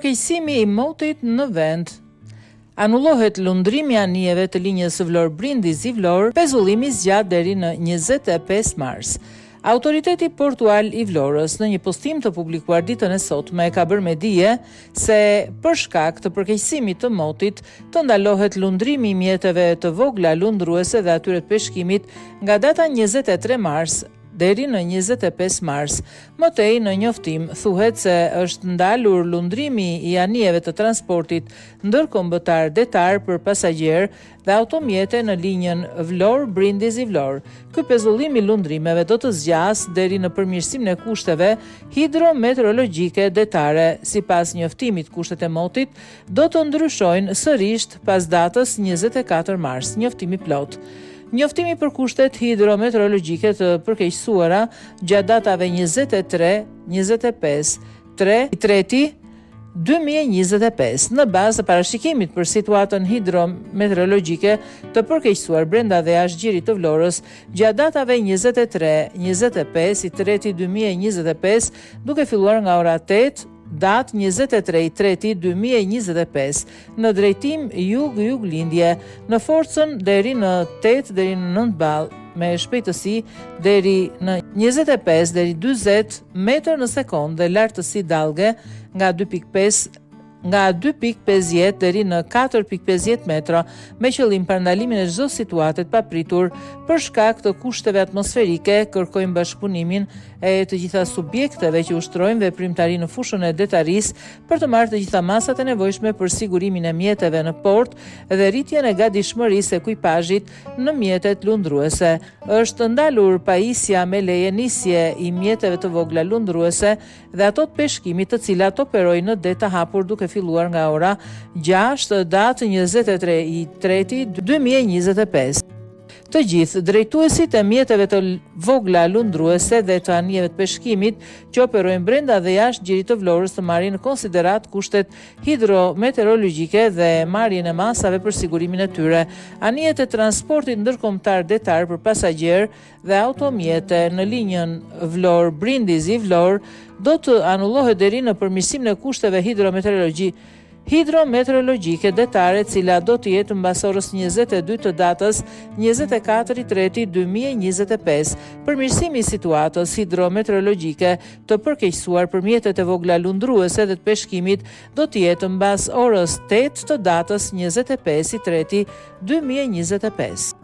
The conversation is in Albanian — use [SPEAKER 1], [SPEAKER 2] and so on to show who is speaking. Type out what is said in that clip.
[SPEAKER 1] përkeqësimi i motit në vend. Anullohet lundrimi anijeve të linjës Vlorë-Brindisi-Vlorë, pezullimi zgjat deri në 25 mars. Autoriteti portual i Vlorës në një postim të publikuar ditën e sotme ka bërë me dije se për shkak të përkeqësimit të motit të ndalohet lundrimi i mjeteve të vogla lundruese dhe atyre të peshkimit nga data 23 mars deri në 25 mars. Mëtej në njoftim thuhet se është ndalur lundrimi i anijeve të transportit ndërkombëtar detar për pasagjerë dhe automjete në linjën Vlorë-Brindisi-Vlorë. Ky pezullim i lundrimeve do të zgjas deri në përmirësimin e kushteve hidrometeorologjike detare. Sipas njoftimit, kushtet e motit do të ndryshojnë sërish pas datës 24 mars. Njoftimi plot. Njoftimi për kushtet hidrometeorologjike të përkeqësuara gjatë datave 23, 25, 3 2025 në bazë të parashikimit për situatën hidrometeorologjike të përkeqësuar brenda dhe jashtë gjirit të Vlorës gjatë datave 23, 25 i 3/2025 duke filluar nga ora 8 datë 23/3/2025 në drejtim jug-juglindje në forcën deri në 8 deri në 9 ball me shpejtësi deri në 25 deri 40 metër në sekondë dhe lartësi dallge nga 2.50 deri në 4.50 metra me qëllim parandalimin e çdo situate të papritur për shkak të kushteve atmosferike. Kërkojmë bashkëpunimin e të gjitha subjekteve që ushtrojnë veprimtari në fushën e detarisë për të marrë të gjitha masat e nevojshme për sigurimin e mjeteve në port dhe rritjen e gatishmërisë e ekuipazhit në mjetet lundruese. Është ndalur pajisja me leje nisje i mjeteve të vogla lundruese dhe ato të peshkimit të cilat operojnë në det të hapur duke filluar nga ora 6 datë 23/3/2025. Të gjithë drejtuesit e mjeteve të vogla lundruese dhe të anijeve të peshkimit që operojnë brenda dhe jashtë gjirit të Vlorës të marrin në konsiderat kushtet hidrometeorologjike dhe marrjen e masave për sigurimin e tyre. Anijet e transportit ndërkombëtar detar për pasagjerë dhe automjete në linjën Vlorë-Brindisi-Vlorë do të anullohet deri në përmirësimin e kushteve hidrometeorologjike detare, cila do të jetë mbas orës 22 të datës 24/3/2025. Përmirësimi i situatës hidrometeorologjike të përkeqësuar për mjetet e vogla lundruese dhe të peshkimit do të jetë mbas orës 8 të datës 25/3/2025.